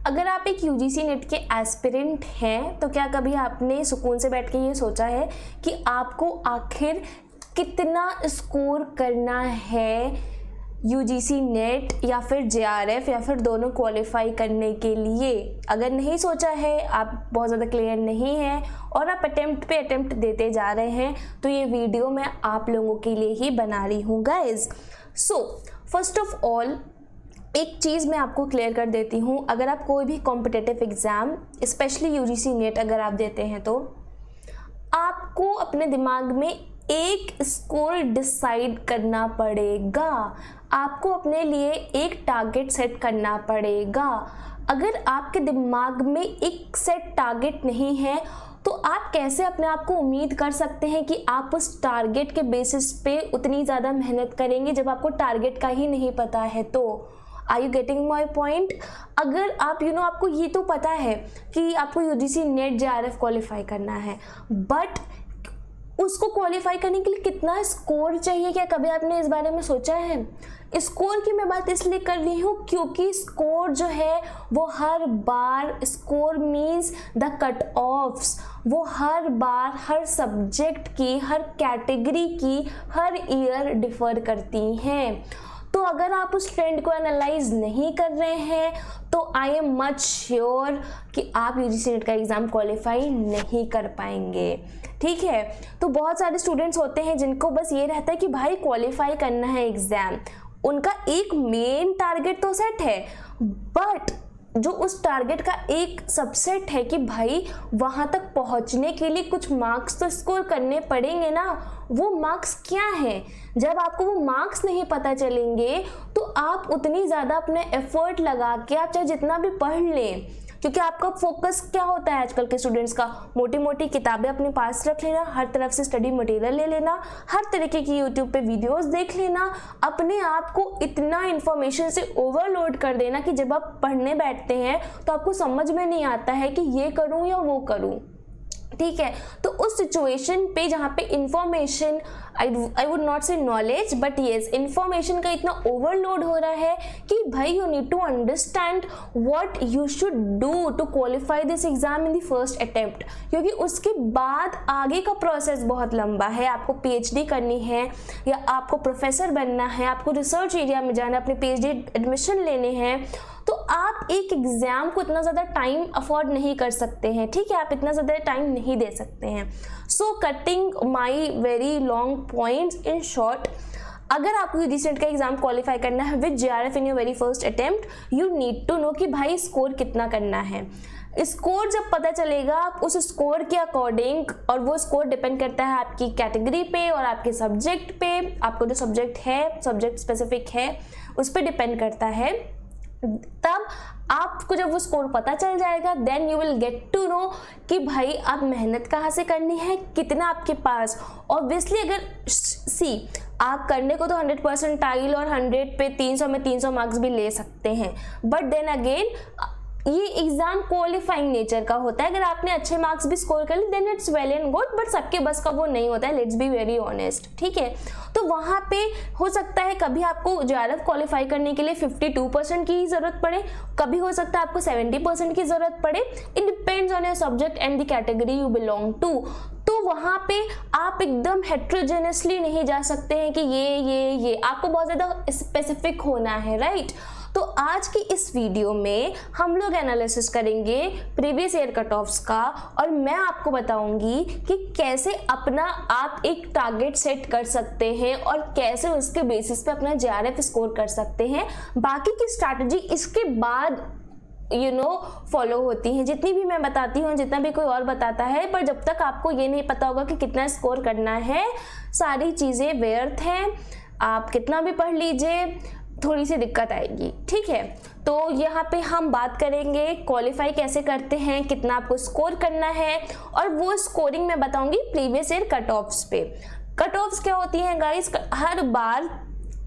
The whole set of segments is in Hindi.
अगर आप एक यूजीसी नेट के एस्पिरेंट हैं तो क्या कभी आपने सुकून से बैठ के ये सोचा है कि आपको आखिर कितना स्कोर करना है यूजीसी नेट या फिर जेआरएफ या फिर दोनों क्वालिफाई करने के लिए? अगर नहीं सोचा है, आप बहुत ज़्यादा क्लियर नहीं हैं और आप अटेम्प्ट पे अटेम्प्ट देते जा रहे हैं, तो ये वीडियो मैं आप लोगों के लिए ही बना रही हूँ guys. So first of all एक चीज़ मैं आपको क्लियर कर देती हूँ, अगर आप कोई भी competitive exam specially UGC net अगर आप देते हैं तो आपको अपने दिमाग में एक स्कोर डिसाइड करना पड़ेगा, आपको अपने लिए एक टारगेट सेट करना पड़ेगा। अगर आपके दिमाग में एक सेट टारगेट नहीं है तो आप कैसे अपने आप को उम्मीद कर सकते हैं कि आप उस टारगेट के बेसिस पे उतनी ज़्यादा मेहनत करेंगे जब आपको टारगेट का ही नहीं पता है? तो are you getting my point? अगर आप आपको ये तो पता है कि आपको यूजीसी नेट जेआरएफ क्वालिफाई करना है, बट उसको क्वालिफाई करने के लिए कितना स्कोर चाहिए, क्या कभी आपने इस बारे में सोचा है? स्कोर की मैं बात इसलिए कर रही हूँ क्योंकि स्कोर जो है वो हर बार, score means the cut offs, वो हर बार हर सब्जेक्ट की, हर कैटेगरी की, हर ईयर डिफर करती हैं। तो अगर आप उस ट्रेंड को एनालाइज नहीं कर रहे हैं तो आई एम मच श्योर कि आप यूजीसी नेट का एग्ज़ाम क्वालिफाई नहीं कर पाएंगे। ठीक है, तो बहुत सारे स्टूडेंट्स होते हैं जिनको बस ये रहता है कि भाई क्वालिफाई करना है एग्ज़ाम, उनका एक मेन टारगेट तो सेट है, बट जो उस टारगेट का एक सबसेट है कि भाई वहाँ तक पहुँचने के लिए कुछ मार्क्स तो स्कोर करने पड़ेंगे ना, वो मार्क्स क्या हैं? जब आपको वो मार्क्स नहीं पता चलेंगे तो आप उतनी ज़्यादा अपने एफर्ट लगा के आप चाहे जितना भी पढ़ लें, क्योंकि आपका फोकस क्या होता है आजकल के स्टूडेंट्स का, मोटी मोटी किताबें अपने पास रख लेना, हर तरफ से स्टडी मटेरियल ले लेना, हर तरीके की यूट्यूब पे वीडियोस देख लेना, अपने आप को इतना इन्फॉर्मेशन से ओवरलोड कर देना कि जब आप पढ़ने बैठते हैं तो आपको समझ में नहीं आता है कि ये करूँ या वो करूँ। ठीक है, तो उस सिचुएशन पे जहाँ पे information, I would not say knowledge but yes information का इतना ओवरलोड हो रहा है कि भाई you need to understand what you should do to qualify this exam in the first attempt, क्योंकि उसके बाद आगे का प्रोसेस बहुत लंबा है। आपको पीएचडी करनी है या आपको प्रोफेसर बनना है, आपको रिसर्च एरिया में जाना है, अपने पीएचडी एडमिशन लेने हैं, तो आप एक एग्ज़ाम को इतना ज़्यादा टाइम अफोर्ड नहीं कर सकते हैं। ठीक है, आप इतना ज़्यादा टाइम नहीं दे सकते हैं। So cutting my very long points in short, अगर आपको यूजीसी नेट का एग्जाम क्वालिफाई करना है with JRF in your very first attempt, you need to know कि भाई स्कोर कितना करना है। स्कोर जब पता चलेगा आप उस स्कोर के अकॉर्डिंग, और वो स्कोर डिपेंड करता है आपकी कैटेगरी पे और आपके सब्जेक्ट पे, आपको जो सब्जेक्ट है, सब्जेक्ट स्पेसिफिक है, उस पर डिपेंड करता है। तब आपको जब वो स्कोर पता चल जाएगा then you will get to know कि भाई आप मेहनत कहाँ से करनी है, कितना आपके पास। ऑब्वियसली अगर आप करने को तो 100 परसेंटाइल और 100 पे 300 में 300 मार्क्स भी ले सकते हैं, बट देन अगेन ये एग्जाम क्वालिफाइंग नेचर का होता है। अगर आपने अच्छे मार्क्स भी स्कोर कर ली then it's well and good, but सबके बस का वो नहीं होता है, लेट्स बी वेरी ऑनेस्ट। ठीक है, तो वहाँ पे हो सकता है कभी आपको जेआरएफ क्वालिफाई करने के लिए 52% की ज़रूरत पड़े, कभी हो सकता है आपको 70% की ज़रूरत पड़े। It depends on your subject and the category you belong to. तो वहाँ पे आप एकदम हेट्रोजेनियसली नहीं जा सकते हैं कि ये आपको बहुत ज़्यादा स्पेसिफिक होना है, राइट। तो आज की इस वीडियो में हम लोग एनालिसिस करेंगे प्रीवियस ईयर कट ऑफ्स का, और मैं आपको बताऊंगी कि कैसे अपना आप एक टारगेट सेट कर सकते हैं और कैसे उसके बेसिस पे अपना जेआरएफ स्कोर कर सकते हैं। बाकी की स्ट्रैटेजी इसके बाद फॉलो होती हैं, जितनी भी मैं बताती हूँ, जितना भी कोई और बताता है, पर जब तक आपको ये नहीं पता होगा कि कितना स्कोर करना है, सारी चीज़ें व्यर्थ हैं। आप कितना भी पढ़ लीजिए, थोड़ी सी दिक्कत आएगी। ठीक है, तो यहाँ पे हम बात करेंगे क्वालिफाई कैसे करते हैं, कितना आपको स्कोर करना है, और वो स्कोरिंग मैं बताऊंगी प्रीवियस ईयर कट ऑफ्स पे। कट ऑफ्स क्या होती हैं गाइस? हर बार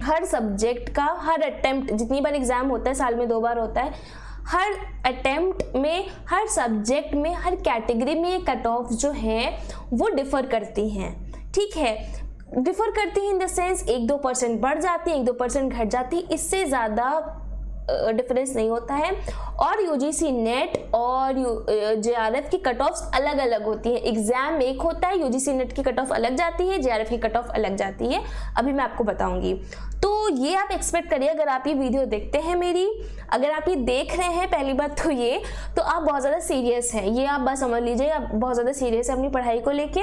हर सब्जेक्ट का हर अटेम्प्ट, जितनी बार एग्जाम होता है, साल में 2 बार होता है, हर अटेम्प्ट में, हर सब्जेक्ट में, हर कैटेगरी में ये कट ऑफ जो हैं वो डिफर करती हैं। ठीक है, डिफर करती हैं इन द सेंस 1-2% बढ़ जाती है, 1-2% घट जाती है, इससे ज़्यादा डिफरेंस नहीं होता है। और यूजीसी नेट और जेआरएफ की कट ऑफ्स अलग अलग होती है। एग्जाम एक होता है, यूजीसी नेट की कट ऑफ अलग जाती है, जेआरएफ की कट ऑफ अलग जाती है, अभी मैं आपको बताऊंगी। तो ये आप एक्सपेक्ट करिए अगर आप ये वीडियो देखते हैं मेरी, अगर आप ये देख रहे हैं, पहली बात तो ये, तो आप बहुत ज़्यादा सीरियस हैं, ये आप बस समझ लीजिए, आप बहुत ज़्यादा सीरियस है अपनी पढ़ाई को लेके।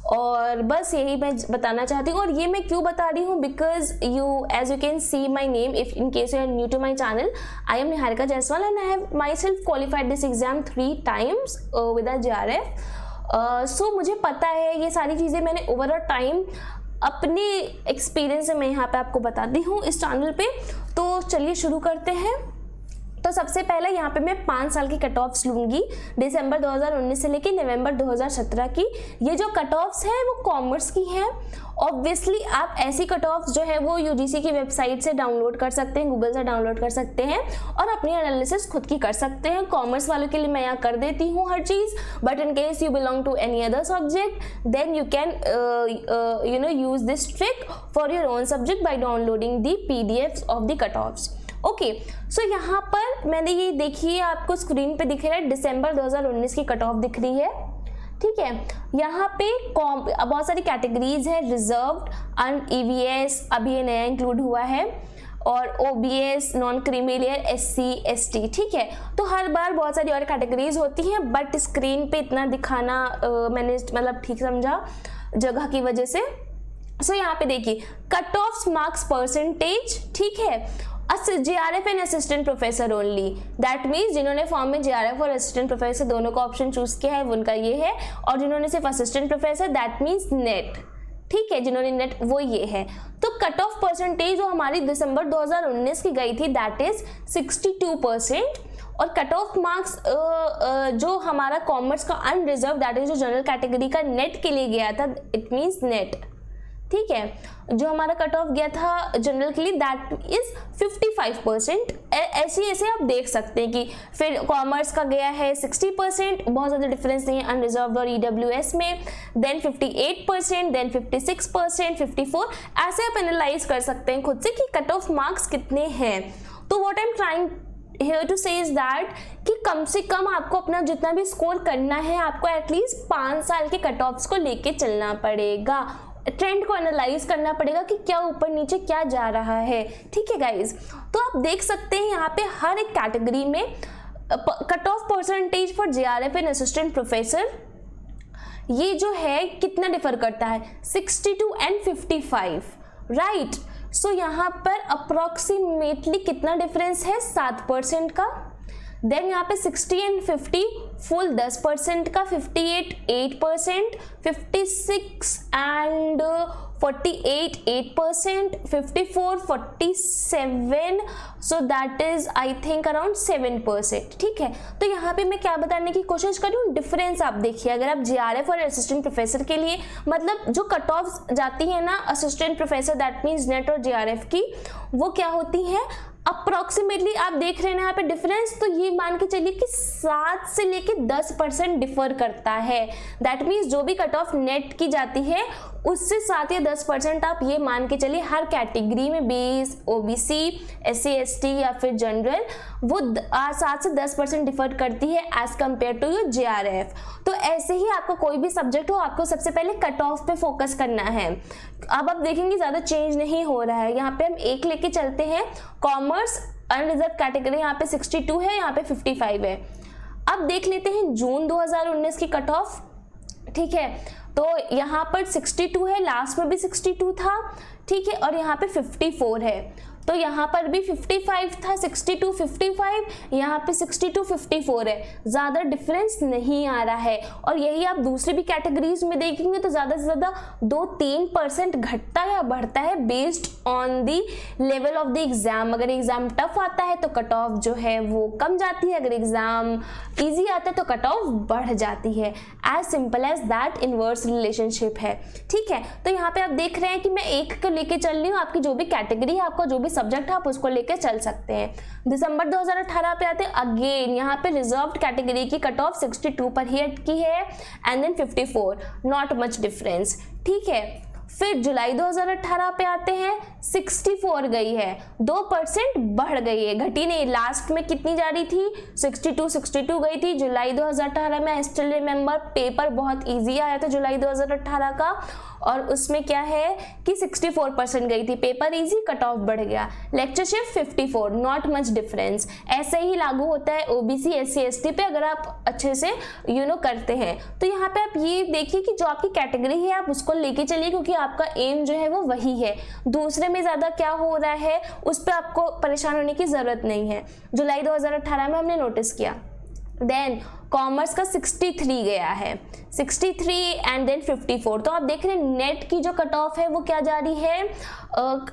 और बस यही मैं बताना चाहती हूँ। और ये मैं क्यों बता रही हूँ, because as you can see my name, if in case you are new to my channel, I am Niharika Jaiswal and I have myself qualified this exam 3 times with a JRF. So मुझे पता है ये सारी चीज़ें, मैंने ओवर अ टाइम अपने एक्सपीरियंस से मैं यहाँ पे आपको बताती हूँ इस चैनल पे। तो चलिए शुरू करते हैं। तो सबसे पहले यहाँ पे मैं 5 साल की कट ऑफ्स लूँगी, दिसंबर 2019 से लेकर नवंबर 2017 की। ये जो कट ऑफ्स हैं वो कॉमर्स की हैं। ऑब्वियसली आप ऐसी कट ऑफ्स जो है वो यूजीसी की वेबसाइट से डाउनलोड कर सकते हैं, गूगल से डाउनलोड कर सकते हैं और अपनी एनालिसिस खुद की कर सकते हैं। कॉमर्स वालों के लिए मैं यहाँ कर देती हूँ हर चीज़, but in case you belong to any other subject then you can use this trick for your own subject by downloading the PDFs of the cut offs. Okay, so यहाँ पर मैंने ये देखिए आपको स्क्रीन पे दिख रहा है, दिसंबर 2019 की कट ऑफ दिख रही है, ठीक है। यहाँ पे बहुत सारी कैटेगरीज है, रिजर्व्ड, ईवीएस अभी ये नया इंक्लूड हुआ है, और OBS, non creamy layer, SC, ST, ठीक है। तो हर बार बहुत सारी और कैटेगरीज होती हैं, बट स्क्रीन पे इतना दिखाना मैंने मतलब ठीक समझा जगह की वजह से। सो यहाँ पे देखिए कट ऑफ मार्क्स परसेंटेज, ठीक है। JRF and assistant professor only, that means जिन्होंने फॉर्म में जेआरएफ और असिस्टेंट प्रोफेसर दोनों का ऑप्शन चूज किया है उनका ये है, और जिन्होंने सिर्फ assistant professor that means net, ठीक है, जिन्होंने नेट वो ये है। तो कट ऑफ परसेंटेज जो हमारी दिसंबर 2019 की गई थी दैट इज 62%, और कट ऑफ मार्क्स जो हमारा कॉमर्स का अनरिजर्व दैट इज जो जनरल कैटेगरी का नेट के लिए गया था, इट मीन्स नेट, ठीक है, जो हमारा कट ऑफ गया था जनरल के लिए दैट इज 55%। ऐसे आप देख सकते हैं कि फिर कॉमर्स का गया है 60%, बहुत ज़्यादा डिफरेंस नहीं है अनरिजर्व्ड और ईडब्ल्यूएस में, देन 58%, देन 56%, 54, ऐसे आप एनालाइज कर सकते हैं खुद से कि कट ऑफ मार्क्स कितने हैं। तो what I am trying here to say is that कि कम से कम आपको अपना जितना भी स्कोर करना है, आपको एटलीस्ट 5 साल के कट ऑफ्स को लेके चलना पड़ेगा, ट्रेंड को एनालाइज करना पड़ेगा कि क्या ऊपर नीचे क्या जा रहा है, ठीक है गाइज। तो आप देख सकते हैं यहाँ पे हर एक कैटेगरी में cut off percentage for JRF and assistant professor ये जो है कितना डिफर करता है, 62 एंड 55, राइट। सो यहाँ पर अप्रोक्सीमेटली कितना डिफरेंस है, 7% का। देन यहाँ पे 60 एंड 50 फुल 10% का, 58 8%, 56 and 48 8%, 54 47, so that is I think around 7%, ठीक है। तो यहाँ पे मैं क्या बताने की कोशिश कर रही हूँ, डिफरेंस आप देखिए। अगर आप जेआरएफ और असिस्टेंट प्रोफेसर के लिए मतलब जो कट ऑफ जाती है ना assistant professor that means net और जेआरएफ की, वो क्या होती है अप्रोक्सीमेटली आप देख रहे हैं यहाँ पे डिफरेंस, तो ये मान के चलिए कि 7 से लेके 10% डिफर करता है। दैट मीन्स जो भी कट ऑफ नेट की जाती है उससे 7 या 10% आप ये मान के चलिए हर कैटेगरी में, बीस, ओबीसी, एससी, एसटी या फिर जनरल, वो 7 से 10% डिफर करती है as compared to your JRF. तो ऐसे ही आपका कोई भी सब्जेक्ट हो, आपको सबसे पहले कट ऑफ पे फोकस करना है। अब आप देखेंगे ज़्यादा चेंज नहीं हो रहा है। यहाँ पे हम एक लेके चलते हैं, कॉमर्स अनरिजर्व कैटेगरी यहाँ पे 62 है, यहाँ पे 55 है। अब देख लेते हैं जून 2019 की कट ऑफ, ठीक है। तो यहाँ पर 62 है, लास्ट में भी 62 था, ठीक है, और यहाँ पे 54 है। तो यहाँ पर भी 55 था, 62 55, यहाँ पे 62 54 है, ज़्यादा डिफरेंस नहीं आ रहा है। और यही आप दूसरी भी कैटेगरीज में देखेंगे तो ज़्यादा से ज़्यादा 2-3% घटता या बढ़ता है based on the level of the exam. अगर एग्ज़ाम टफ आता है तो कट ऑफ जो है वो कम जाती है, अगर एग्ज़ाम ईजी आता है तो कट ऑफ बढ़ जाती है। As simple as that inverse relationship है, ठीक है। तो यहाँ पे आप देख रहे हैं कि मैं एक को लेके चल रही हूँ, आपकी जो भी कैटेगरी है, आपका जो भी सब्जेक्ट है, आप उसको लेके चल सकते हैं। दिसंबर 2018 पे आते हैं, अगेन यहाँ पे रिजर्व्ड कैटेगरी की कट ऑफ 62 पर ही अटकी है, and then 54, not much difference, ठीक है। फिर जुलाई 2018 पे आते हैं 64 गई है, 2% बढ़ गई है, घटी नहीं। लास्ट में कितनी जा रही थी, 62 गई थी जुलाई 2018 में। आई स्टिल रिमेंबर पेपर बहुत इजी आया था जुलाई 2018 का, और उसमें क्या है कि 64% गई थी, पेपर इजी, कट ऑफ बढ़ गया। Lectureship 54, not much difference. ऐसे ही लागू होता है ओबीसी एससी एसटी पे अगर आप अच्छे से करते हैं। तो यहाँ पे आप ये देखिए कि जो आपकी कैटेगरी है आप उसको लेके चलिए, क्योंकि आपका एम जो है वो वही है। दूसरे में ज्यादा क्या हो रहा है उस पर आपको परेशान होने की जरूरत नहीं है। जुलाई 2018 में हमने नोटिस किया। देन कॉमर्स का 63 गया है, 63 एंड देन 54। तो आप देख रहे हैं नेट की जो कट ऑफ है वो क्या जा रही है,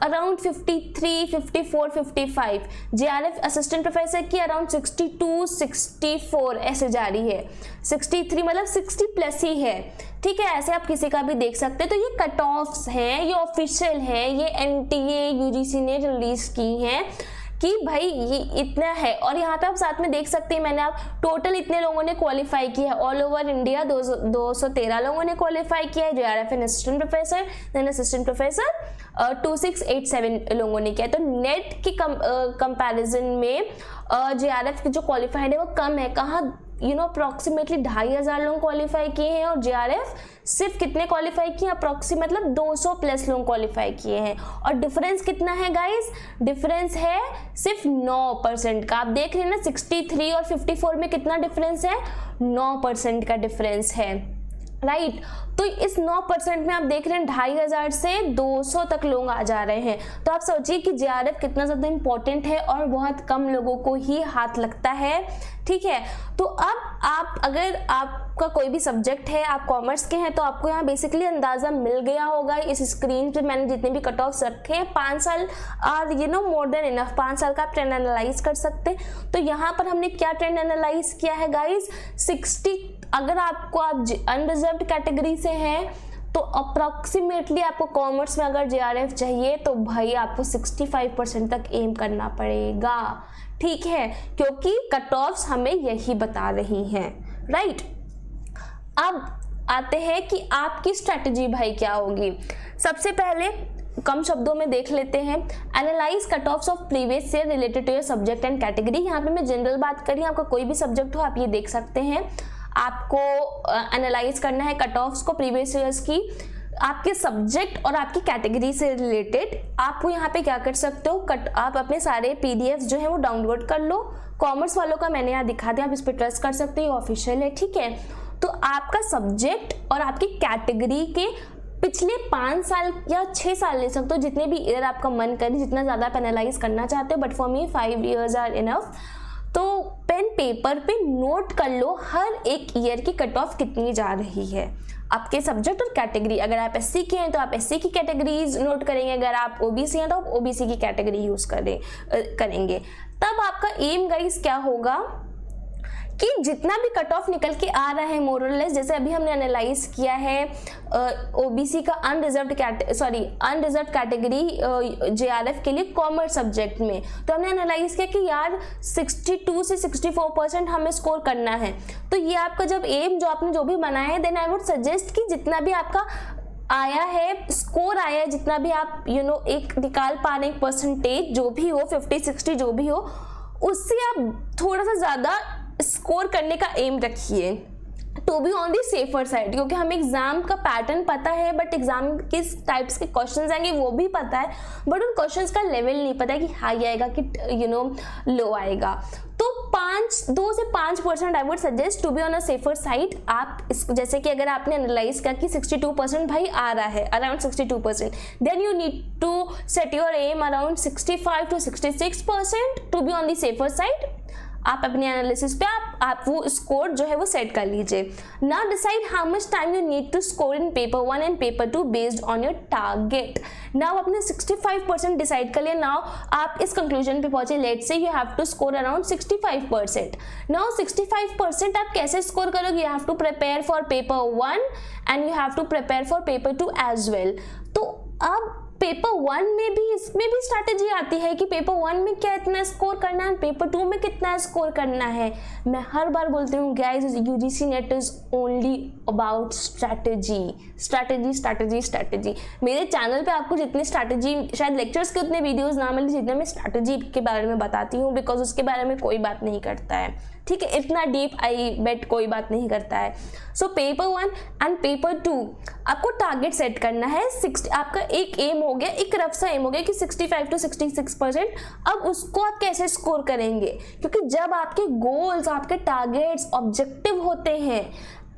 अराउंड 53, 54, 55। जेआरएफ असिस्टेंट प्रोफेसर की अराउंड 62, 64 ऐसे जा रही है। 63 मतलब 60 प्लस ही है, ठीक है। ऐसे आप किसी का भी देख सकते हैं। तो ये कट ऑफ्स हैं, ये ऑफिशियल हैं, ये एनटीए यूजीसी ने रिलीज की हैं कि भाई ये इतना है। और यहाँ पे आप साथ में देख सकते हैं, मैंने आप टोटल इतने लोगों ने क्वालिफाई किया है ऑल ओवर इंडिया, 213 लोगों ने क्वालिफाई किया है। JRF and assistant professor, then assistant professor 2687 लोगों ने किया है। तो नेट की कंपैरिजन में जेआरएफ की जो क्वालिफाइड है वो कम है। कहाँ अप्रोक्सीमेटली 2500 लोग क्वालिफाई किए हैं, और जेआरएफ सिर्फ कितने क्वालिफाई किए, अप्रोक्सीमेट मतलब 200 प्लस लोग क्वालिफाई किए हैं। और डिफरेंस कितना है गाइस, डिफरेंस है सिर्फ 9% का। आप देख रहे हैं ना 63 और 54 में कितना डिफरेंस है, 9% का डिफरेंस है, राइट। तो इस 9% में आप देख रहे हैं 2500 से 200 तक लोग आ जा रहे हैं। तो आप सोचिए कि जेआरएफ कितना ज़्यादा इंपॉर्टेंट है और बहुत कम लोगों को ही हाथ लगता है, ठीक है। तो अब आप अगर आपका कोई भी सब्जेक्ट है, आप कॉमर्स के हैं, तो आपको यहाँ बेसिकली अंदाज़ा मिल गया होगा। इस स्क्रीन पे मैंने जितने भी कट ऑफ्स रखे हैं 5 साल आर मोर देन इनफ, 5 साल का आप ट्रेंड एनालाइज कर सकते हैं। तो यहाँ पर हमने क्या ट्रेंड एनालाइज किया है गाइज, 60। अगर आपको आप अनरिजर्व्ड कैटेगरी से हैं तो अप्रॉक्सीमेटली आपको कॉमर्स में अगर जेआरएफ चाहिए तो भाई आपको 65% तक एम करना पड़ेगा, ठीक है, क्योंकि कट ऑफ्स हमें यही बता रही हैं, राइट। अब आते हैं कि आपकी स्ट्रेटजी भाई क्या होगी। सबसे पहले कम शब्दों में देख लेते हैं, analyse cut offs of previous year related to your subject and category. यहाँ पे मैं जनरल बात करी, आपका कोई भी सब्जेक्ट हो आप ये देख सकते हैं। आपको एनालाइज करना है कट ऑफ्स को प्रीवियस ईयर्स की, आपके सब्जेक्ट और आपकी कैटेगरी से रिलेटेड। आपको यहाँ पे क्या कर सकते हो, आप अपने सारे पीडीएफ जो है वो डाउनलोड कर लो। कॉमर्स वालों का मैंने यहाँ दिखा दिया, आप इस पर ट्रस्ट कर सकते हो, ये ऑफिशियल है, ठीक है। तो आपका सब्जेक्ट और आपकी कैटेगरी के पिछले 5 साल या 6 साल ले सकते हो, जितने भी ईयर आपका मन करे, जितना ज़्यादा आप एनालाइज करना चाहते हो, but for me 5 years are enough. तो पेन पेपर पे नोट कर लो हर एक ईयर की कट ऑफ कितनी जा रही है आपके सब्जेक्ट और कैटेगरी। अगर आप एससी के हैं तो आप एससी की कैटेगरीज नोट करेंगे, अगर आप ओबीसी हैं तो आप ओबीसी की कैटेगरी यूज करेंगे। तब आपका एम गाइस क्या होगा कि जितना भी कट ऑफ निकल के आ रहा है मोर और लेस, जैसे अभी हमने एनालाइज किया है ओबीसी का अनरिजर्व्ड कैटेगरी जेआरएफ के लिए कॉमर्स सब्जेक्ट में, तो हमने एनालाइज किया कि यार 62 से 64% हमें स्कोर करना है। तो ये आपका जब एम जो आपने जो भी बनाया है, देन आई वुड सजेस्ट कि जितना भी आपका आया है, स्कोर आया है, जितना भी आप एक निकाल पा रहे हैं परसेंटेज, जो भी हो 50-60 जो भी हो, उससे आप थोड़ा सा ज़्यादा स्कोर करने का एम रखिए, to be on the safer side. क्योंकि हमें एग्जाम का पैटर्न पता है, बट एग्जाम किस टाइप्स के क्वेश्चंस आएंगे वो भी पता है, बट उन क्वेश्चंस का लेवल नहीं पता है कि हाई आएगा कि लो आएगा। तो 2 से 5% I would suggest to be on a safer side. आप जैसे कि अगर आपने एनालाइज किया कि 62% भाई आ रहा है, around 62%, then you need to set your aim around 65 to 66% to be on the safer side. आप अपने एनालिसिस पे आप वो स्कोर जो है वो सेट कर लीजिए। Now decide how much time you need to score in paper 1 and paper 2 based on your target. Now आपने 65% डिसाइड कर लिया। नाउ आप इस कंक्लूजन पे पहुंचे, let's say you have to score around 65%। Now 65% आप कैसे स्कोर करोगे, you have to prepare for paper 1 and you have to prepare for paper 2 as well. तो अब पेपर 1 में भी इसमें भी स्ट्रैटेजी आती है कि पेपर 1 में क्या इतना स्कोर करना है, पेपर 2 में कितना स्कोर करना है। मैं हर बार बोलती हूँ guys, UGC net is only about strategy strategy strategy strategy. मेरे चैनल पे आपको जितनी स्ट्रैटेजी, शायद लेक्चर्स के उतने वीडियोस ना मिले जितने मैं स्ट्रैटेजी के बारे में बताती हूँ, बिकॉज उसके बारे में कोई बात नहीं करता है, ठीक है, इतना डीप आई बेट कोई बात नहीं करता है। सो पेपर 1 एंड पेपर 2 आपको टारगेट सेट करना है। 60 आपका एक एम हो गया, एक रफ सा एम हो गया कि 65 to 66%। अब उसको आप कैसे स्कोर करेंगे, क्योंकि जब आपके गोल्स, आपके टारगेट्स ऑब्जेक्टिव होते हैं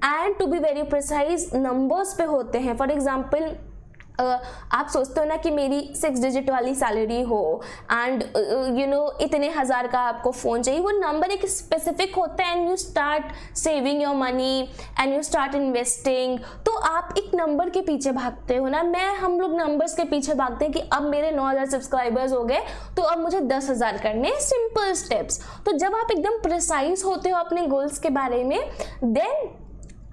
and to be very precise numbers पे होते हैं। फॉर एग्जाम्पल आप सोचते हो ना कि मेरी 6 डिजिट वाली सैलरी हो एंड यू नो इतने हज़ार का आपको फ़ोन चाहिए, वो नंबर एक स्पेसिफिक होता है and you start saving your money and you start investing. तो आप एक नंबर के पीछे भागते हो ना, हम लोग नंबर्स के पीछे भागते हैं कि अब मेरे 9000 सब्सक्राइबर्स हो गए तो अब मुझे 10,000 करने, सिंपल स्टेप्स। तो जब आप एकदम प्रिसाइज होते हो अपने गोल्स के बारे में, देन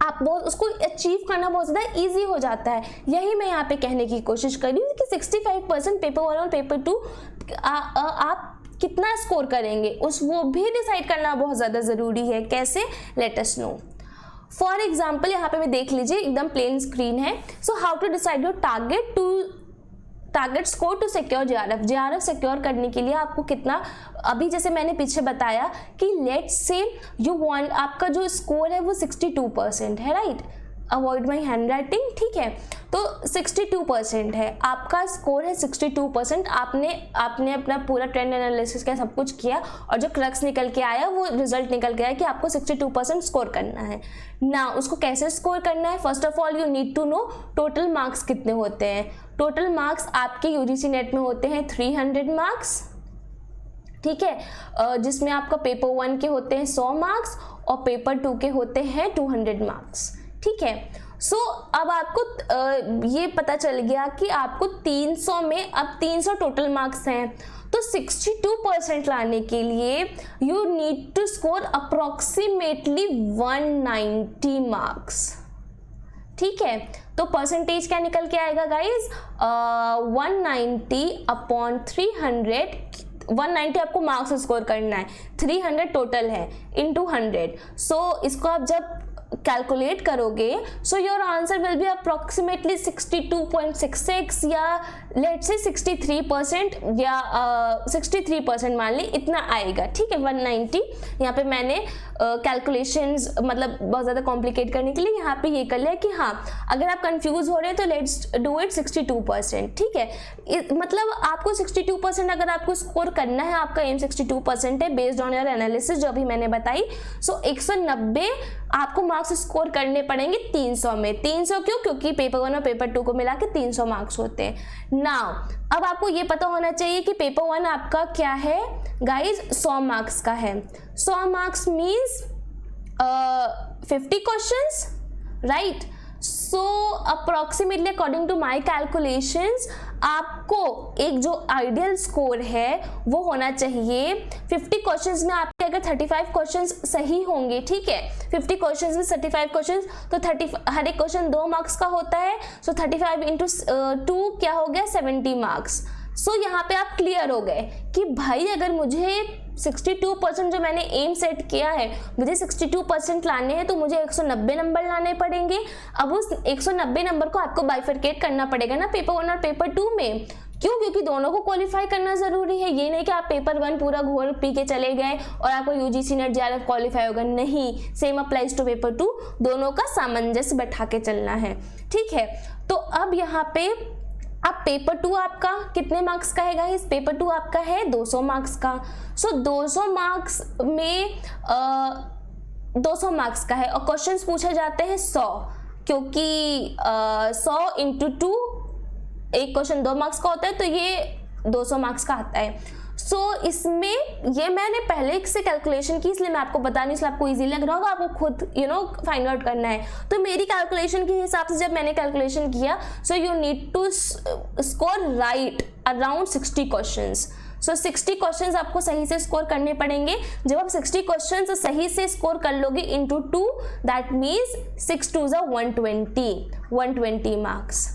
आप बहुत उसको अचीव करना बहुत ज़्यादा ईजी हो जाता है। यही मैं यहाँ पे कहने की कोशिश कर रही हूँ कि 65% पेपर 1 और पेपर 2 आप कितना स्कोर करेंगे वो भी डिसाइड करना बहुत ज़्यादा ज़रूरी है। कैसे, let us know. For example यहाँ पे मैं देख लीजिए, एकदम प्लेन स्क्रीन है। So how to decide your target score to secure JRF secure करने के लिए आपको कितना, अभी जैसे मैंने पीछे बताया कि लेट्स से यू वांट, आपका जो स्कोर है वो 62% है, right, avoid my hand writing, ठीक है, तो 62% है, आपका स्कोर है 62%। आपने अपना पूरा ट्रेंड एनालिसिस का सब कुछ किया और जो क्रक्स निकल के आया वो रिजल्ट निकल के आया कि आपको 62% स्कोर करना है ना। उसको कैसे स्कोर करना है, first of all you need to know total marks कितने होते हैं। टोटल मार्क्स आपके यूजीसी नेट में होते हैं 300 मार्क्स, ठीक है, जिसमें आपका पेपर 1 के होते हैं 100 मार्क्स और पेपर 2 के होते हैं 200 मार्क्स, ठीक है। सो अब आपको ये पता चल गया कि आपको 300 में, अब 300 टोटल मार्क्स हैं, तो 62% लाने के लिए you need to score approximately 190 marks, ठीक है। तो परसेंटेज क्या निकल के आएगा गाइज, 190 अपॉन 300, 190 आपको मार्क्स स्कोर करना है, 300 टोटल है इनटू 100। सो इसको आप जब कैलकुलेट करोगे, so your answer will be approximately 62.66 या लेट से 63% या 63% मान ली, इतना आएगा, ठीक है। 190 यहाँ पे मैंने कैलकुलेशंस मतलब बहुत ज़्यादा कॉम्प्लिकेट करने के लिए यहाँ पे ये कर लिया कि हाँ, अगर आप कंफ्यूज हो रहे हैं तो लेट्स डू इट 62%, ठीक है। मतलब आपको 62% अगर आपको स्कोर करना है, आपका एम 62% है बेस्ड ऑन योर एनालिसिस जो अभी मैंने बताई। सो 190 आपको मार्क्स स्कोर करने पड़ेंगे 300 में। 300 क्यों, क्योंकि पेपर 1 और पेपर 2 को मिला के 300 मार्क्स होते हैं। नाउ अब आपको ये पता होना चाहिए कि पेपर 1 आपका क्या है गाइज, 100 मार्क्स का है। 100 marks means 50 questions, right. So approximately according to my calculations आपको एक जो आइडियल स्कोर है वो होना चाहिए 50 क्वेश्चंस में। आपके अगर 35 क्वेश्चंस सही होंगे, ठीक है, 50 क्वेश्चंस में 35 क्वेश्चंस, तो 30 हर एक क्वेश्चन 2 मार्क्स का होता है। सो 35 इंटू 2 क्या हो गया, 70 मार्क्स। सो यहाँ पे आप क्लियर हो गए कि भाई अगर मुझे 62% जो मैंने एम सेट किया है, मुझे 62% लाने हैं, तो मुझे 190 नंबर लाने पड़ेंगे। अब उस 190 नंबर को आपको बाइफरकेट करना पड़ेगा ना पेपर 1 और पेपर 2 में। क्यों, क्योंकि दोनों को क्वालिफाई करना जरूरी है। ये नहीं कि आप पेपर 1 पूरा घोल पी के चले गए और आपको यूजीसी नेट JRF क्वालिफाई होगा, नहीं, सेम अप्लाइज टू पेपर 2। दोनों का सामंजस्य बैठा के चलना है, ठीक है। तो अब यहाँ पे अब पेपर 2 आपका कितने मार्क्स का है गाइस, पेपर 2 आपका है 200 मार्क्स का। सो 200 मार्क्स में 200 मार्क्स का है और क्वेश्चंस पूछे जाते हैं 100, क्योंकि 100 इंटू 2, एक क्वेश्चन 2 मार्क्स का होता है, तो ये 200 मार्क्स का आता है। सो इसमें ये मैंने पहले से कैलकुलेशन की, इसलिए मैं आपको बता नहीं, इसलिए आपको इजी लग रहा होगा, आपको खुद फाइंड आउट करना है। तो मेरी कैलकुलेशन के हिसाब से जब मैंने कैलकुलेशन किया, so you need to score right around 60 questions. So 60 questions आपको सही से स्कोर करने पड़ेंगे। जब आप 60 क्वेश्चंस सही से स्कोर कर लोगे इंटू 2, दैट मीन्स 6 2 120 मार्क्स।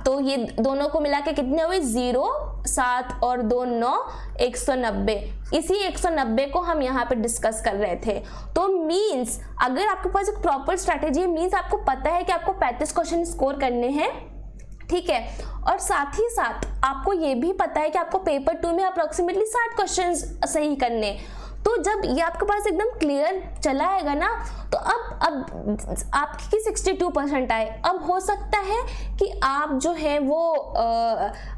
तो ये दोनों को मिला के कितने हुए 0, 7 और 2 9, 190। इसी 190 को हम यहाँ पे डिस्कस कर रहे थे। तो मीन्स अगर आपके पास एक प्रॉपर स्ट्रैटेजी है, मीन्स आपको पता है कि आपको 35 क्वेश्चन स्कोर करने हैं, ठीक है, और साथ ही साथ आपको ये भी पता है कि आपको पेपर 2 में अप्रोक्सीमेटली 60 क्वेश्चन सही करने। तो जब ये आपके पास एकदम क्लियर चला आएगा ना, तो अब आपकी 62% आए। अब हो सकता है कि आप जो है वो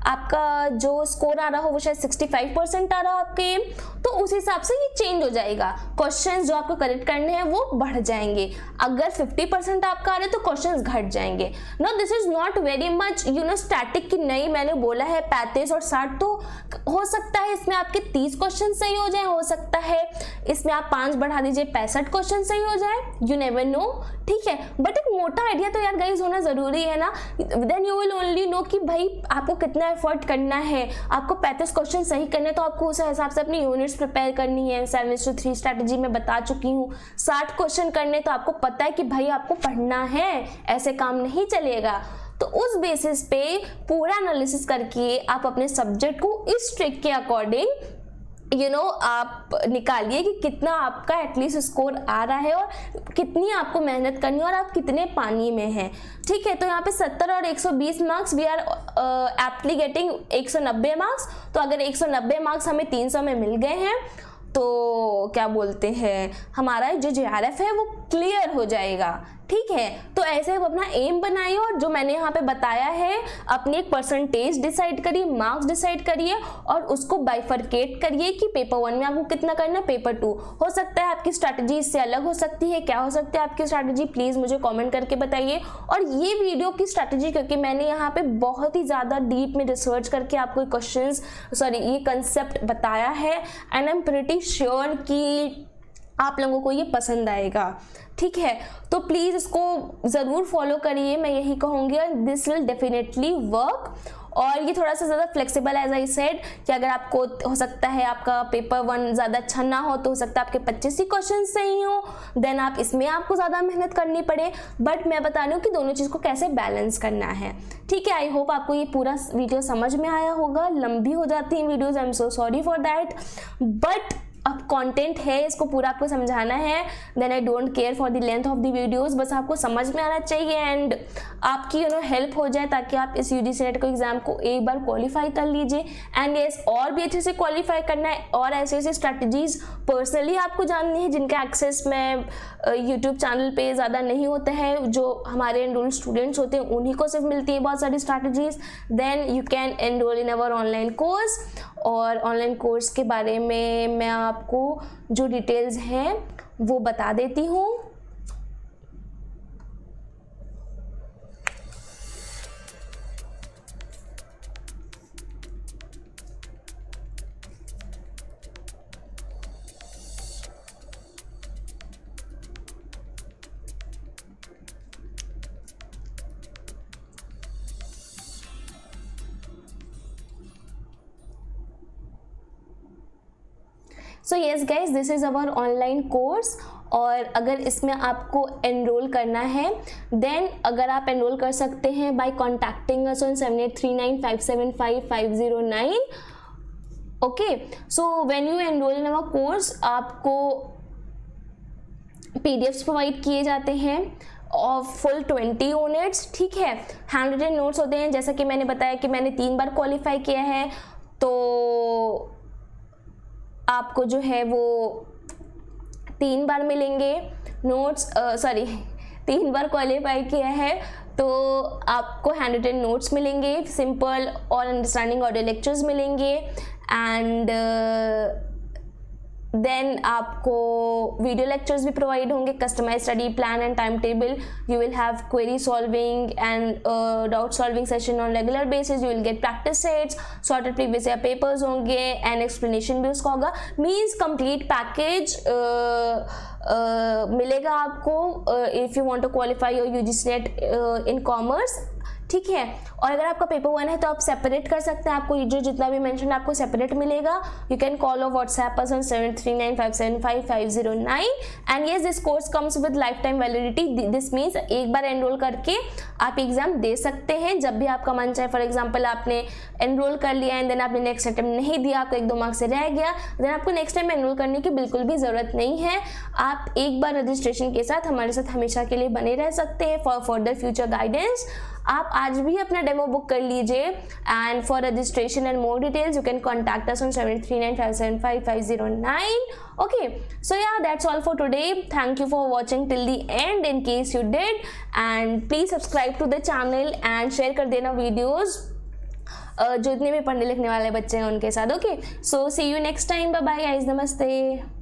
आपका जो स्कोर आ रहा हो वो शायद 65% आ रहा हो आपके, तो उस हिसाब से ये चेंज हो जाएगा। क्वेश्चंस जो आपको करेक्ट करने हैं वो बढ़ जाएंगे। अगर 50% आपका आ रहा है तो क्वेश्चंस घट जाएंगे। No, this is not very much static कि नहीं मैंने बोला है 35 और 60, तो हो सकता है इसमें आपके 30 क्वेश्चन सही हो जाए, हो सकता है इसमें आप 5 बढ़ा दीजिए 65 क्वेश्चन सही हो जाए, यू नेवर नो, ठीक है। बट एक मोटा आइडिया तो यार गाइस होना जरूरी है ना, then you will only know कि भाई आपको कितना एफर्ट करना है। आपको 35 क्वेश्चन सही करने, तो आपको उस हिसाब से अपनी यूनिट्स प्रिपेयर करनी है। 7:3 स्ट्रैटेजी में बता चुकी हूँ। 60 क्वेश्चन करने, तो आपको पता है कि भाई आपको पढ़ना है, ऐसे काम नहीं चलेगा। तो उस बेसिस पे पूरा एनालिसिस करके आप अपने सब्जेक्ट को इस ट्रिक के अकॉर्डिंग आप निकालिए कि कितना आपका एटलीस्ट स्कोर आ रहा है और कितनी आपको मेहनत करनी है और आप कितने पानी में हैं, ठीक है। तो यहाँ पे 70 और 120 marks, we are aptly getting 190 marks. तो अगर 190 मार्क्स हमें 300 में मिल गए हैं, तो क्या बोलते हैं, हमारा जो JRF है वो क्लियर हो जाएगा, ठीक है। तो ऐसे आप अपना एम बनाइए और जो मैंने यहाँ पे बताया है अपनी एक परसेंटेज डिसाइड करिए, मार्क्स डिसाइड करिए और उसको बाइफरकेट करिए कि पेपर 1 में आपको कितना करना है, पेपर 2 हो सकता है आपकी स्ट्रैटेजी इससे अलग हो सकती है। क्या हो सकती है आपकी स्ट्रैटेजी, प्लीज मुझे कमेंट करके बताइए। और ये वीडियो की स्ट्रैटेजी, क्योंकि मैंने यहाँ पे बहुत ही ज्यादा डीप में रिसर्च करके आपको ये कंसेप्ट बताया है, and I am pretty sure कि आप लोगों को ये पसंद आएगा, ठीक है। तो प्लीज़ इसको ज़रूर फॉलो करिए, मैं यही कहूँगी, दिस विल डेफिनेटली वर्क। और ये थोड़ा सा ज़्यादा फ्लेक्सिबल एज आई सेड कि अगर आपको हो सकता है आपका पेपर 1 ज़्यादा अच्छा ना हो, तो हो सकता है आपके 25 ही क्वेश्चन सही हो, देन आप इसमें आपको ज़्यादा मेहनत करनी पड़े। बट मैं बता रही हूँ कि दोनों चीज़ को कैसे बैलेंस करना है, ठीक है। आई होप आपको ये पूरा वीडियो समझ में आया होगा। लंबी हो जाती है videos, I am so sorry for that, but अब कंटेंट है, इसको पूरा आपको समझाना है, then I don't care for the length of the videos, बस आपको समझ में आना चाहिए एंड आपकी हेल्प हो जाए ताकि आप इस UGC नेट को एग्जाम को एक बार क्वालिफाई कर लीजिए। एंड यस, और भी अच्छे से क्वालिफाई करना है और ऐसे ऐसे स्ट्रैटेजीज पर्सनली आपको जाननी है जिनका एक्सेस में यूट्यूब चैनल पे ज़्यादा नहीं होता है, जो हमारे एनरोल स्टूडेंट्स होते हैं उन्हीं को सिर्फ मिलती है बहुत सारी strategies, then you can enrol in our online course. और ऑनलाइन कोर्स के बारे में मैं आपको जो डिटेल्स हैं वो बता देती हूँ। So yes guys, this is our online course. और अगर इसमें आपको एनरोल करना है, देन अगर आप एनरोल कर सकते हैं by contacting us on 7839575509। Okay, so when you enrol in our course, आपको PDFs प्रोवाइड किए जाते हैं और फुल 20 यूनिट्स, ठीक है। हैंड रिटन नोट्स होते हैं, जैसा कि मैंने बताया कि मैंने 3 बार क्वालिफाई किया है, तो आपको जो है वो 3 बार मिलेंगे नोट्स, 3 बार क्वालिफाई किया है तो आपको हैंड रिटन नोट्स मिलेंगे, सिंपल और अंडरस्टैंडिंग ऑडियो लेक्चर्स मिलेंगे, एंड देन आपको वीडियो लेक्चर्स भी प्रोवाइड होंगे, customise study plan and time table, you will have query solving and doubt solving session on regular basis, you will get practice sets, sorted previous year papers होंगे एंड एक्सप्लेनेशन भी उसका होगा। मीन्स कंप्लीट पैकेज मिलेगा आपको if you want to qualify your UGC NET in commerce, ठीक है। और अगर आपका पेपर 1 है तो आप सेपरेट कर सकते हैं, आपको जो जितना भी मेंशन आपको सेपरेट मिलेगा। यू कैन कॉल और WhatsApp us on 7395755009 and yes this course comes with life time validity. This means एक बार एनरोल करके आप एग्जाम दे सकते हैं जब भी आपका मन चाहे। फॉर एग्जाम्पल आपने एनरोल कर लिया एंड देन आपने नेक्स्ट अटेम्प्ट नहीं दिया, आपको 1-2 मार्क्स से रह गया, देन आपको नेक्स्ट टाइम एनरोल करने की बिल्कुल भी ज़रूरत नहीं है। आप एक बार रजिस्ट्रेशन के साथ हमारे साथ हमेशा के लिए बने रह सकते हैं फॉर फर्दर फ्यूचर गाइडेंस। आप आज भी अपना डेमो बुक कर लीजिए and for registration and more details you can contact us on 7395755009. Okay, so yeah, that's all for today. Thank you for watching till the end in case you did, and please subscribe to the channel and share कर देना वीडियोज़ जो इतने भी पढ़ने लिखने वाले बच्चे हैं उनके साथ. Okay, so see you next time. Bye bye guys, नमस्ते.